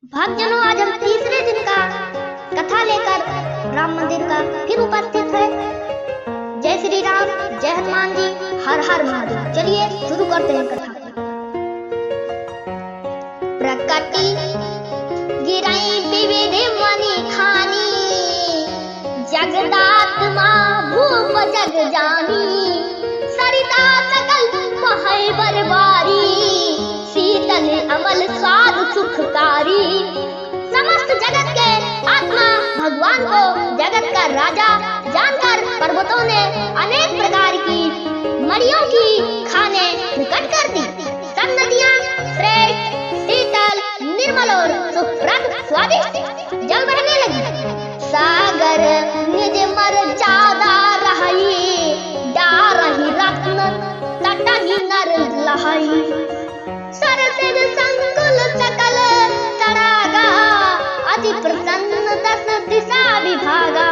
भक्तजनों, आज हम तीसरे दिन का कथा लेकर राम मंदिर का फिर उपस्थित है। जय श्री राम, जय हनुमान जी, हर हर महादेव। चलिए शुरू करते हैं कथा। प्रकृति गिराई विविध मणि खानी, जगदात्मा भूप जग जानी। सरिता सकल बहै बरबारी, शीतल अमल स्वाद सुखकारी। समस्त जगत के आत्मा भगवान को जगत का राजा जानकर पर्वतों ने अनेक प्रकार की मणियों की खाने प्रकट कर दी। सब नदियां श्रेष्ठ, शीतल, निर्मल और सुखप्रद स्वादिष्ट जल बहने लगी। सागर निज मर्यादा रही, डारहि रत्न तटहि नर लहई। सरसिज संकुल सकल तड़ागा, अति प्रसन्न दस दिशा विभागा।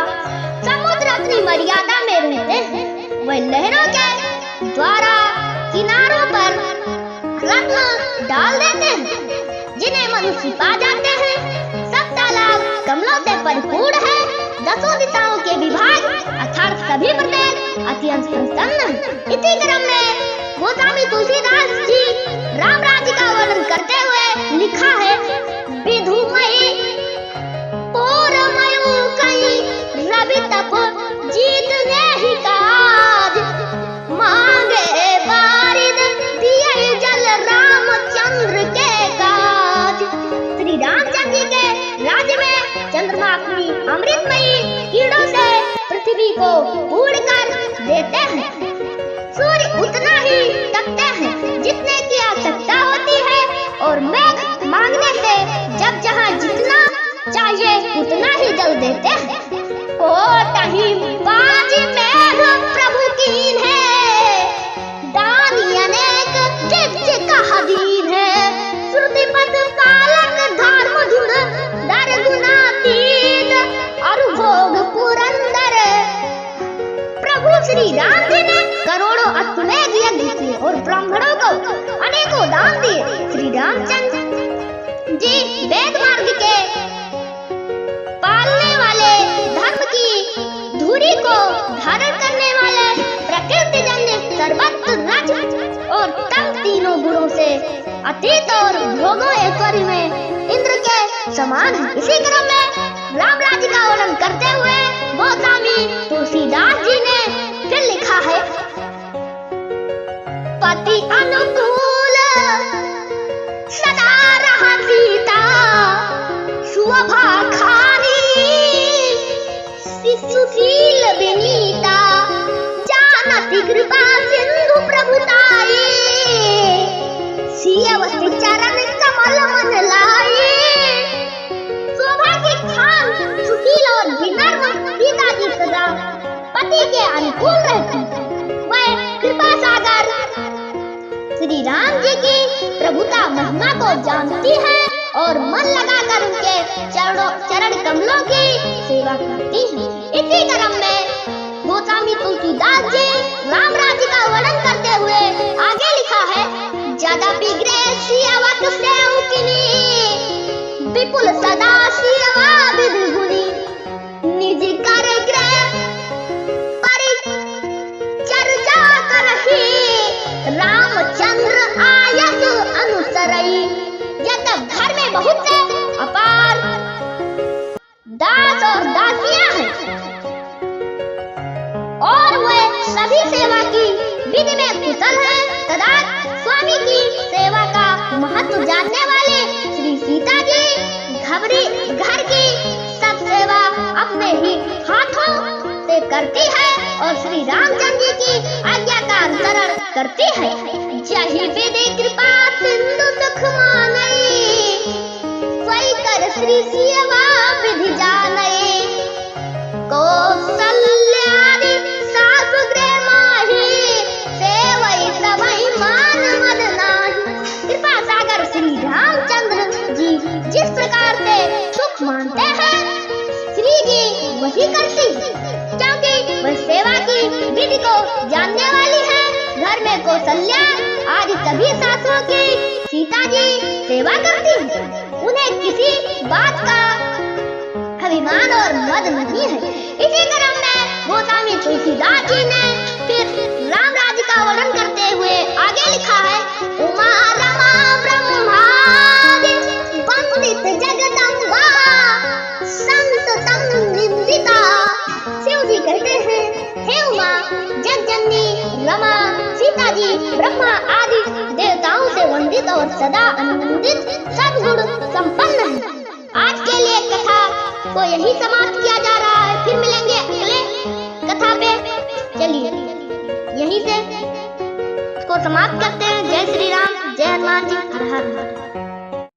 समुद्र अपनी मर्यादा में रहते हैं, वह लहरों के द्वारा किनारों पर रत्न डाल देते हैं, जिन्हें मनुष्य पा जाते हैं। सब तालाब कमलों से परिपूर्ण है, दसों दिशाओं के विभाग अर्थात सभी प्रत्येक अत्यंत प्रसन्न। इसी क्रम में गोस्वामी तुलसीदास जी राम राज्य का वर्णन करते हुए लिखा है। विधुमयी पोरमयु कई रवि तप जीतने ही काज। मांगे बारिद दिए जल रामचंद्र के काज। श्री रामचंद्र जी के राज्य में चंद्रमा अपनी अमृतमयी किरणों से पृथ्वी को पूर्ण कर देते हैं। सूर्य उतना ही तपते हैं जितने की आवश्यकता होती है, और मेघ मांगने से जब जहाँ जितना चाहिए उतना ही जल देते हैं। कोटहि बाज मेघ प्रभु कीन है, दानी अनेक दिव्य कहा दीन है। श्रुति पद पालक धर्म धुन दर गुणातीत, और भोग पुरंदर। प्रभु श्री राम जी ने करोड़ों अश्वमेध यज्ञ किए और ब्राह्मणों को अनेकों दान दिए। श्री रामचंद्र जी वेद मार्ग के पालने वाले, धर्म की धुरी को धारण करने वाले, प्रकृति जन्य सर्वत्र रज और तम तीनों गुणों से अतीत और भोगों ऐश्वर्य में इंद्र के समान है। इसी क्रम में राम राज्य का वर्णन करते हुए गोस्वामी तुलसीदास जी ने फिर लिखा है। पति अनुकूल सदा रहा सीता, शोभा खानी सुशील विनीता। जानती कृपा सिंधु प्रभुताई, सियवती चरण कमल मन लाई। शोभा की खान सुशील और विनम्र सीता जी सदा पति के अनुकूल रहती। वह कृपा सागर श्री राम जी की प्रभुता महिमा को जानती है और मन लगाकर उनके चरण कमलों की सेवा करती है। इसी क्रम में गोस्वामी तुलसीदास जी राम राज्य का वर्णन करते हुए आगे लिखा है। यद्यपि ग्रेसियवत सेवकिनी, विपुल सदा सेवा विधि गुणी। निज कर ग्रह परिचर्या करहि, रामचंद्र आयत अनुसरई। यद्यप घर में बहुत से अपार दास और दासियां हैं, और वे सभी सेवा की विधि में कुशल हैं, तथा स्वामी की सेवा का महत्व जानने वाले श्री सीता जी घर की सब सेवा अपने ही हाथों से करती है और श्री रामचंद्र जी की आज्ञा का अनुसरण करती है। जहि विधि कृपा सिंधु सुख मानई, सोई कर श्री सेवा विधि जानई। कौशल्यादि सासु गृह माही, सेवई सबई मान मद नाही। कृपा सागर श्री रामचंद्र जी जिस प्रकार से सुख मानते हैं, श्री जी वही करती है, क्योंकि वह सेवा की विधि को जानने वाली है। घर में कौशल्या आदि सभी सासुओं की सीता जी सेवा करती है। उन्हें किसी बात का अभिमान और मद नहीं है। इसी क्रम में गोस्वामी तुलसीदास जी ने फिर राम राज्य का वर्णन करते हुए आगे लिखा है, उमा रमा ब्रह्मादि वंदित जगदम्बा संततम निंदिता। शिव जी कहते हैं, हे उमा, जगजननी रमा, सीता जी ब्रह्मा आदि देवताओं से वंदित और सदा आनंदित सद्गुण संपन्न है। आज के लिए कथा को यही समाप्त किया जा रहा है। फिर मिलेंगे अगले कथा पे। चलिए यहीं से इसको समाप्त करते हैं। जय श्री राम, जय हनुमान जी, हर हर महादेव।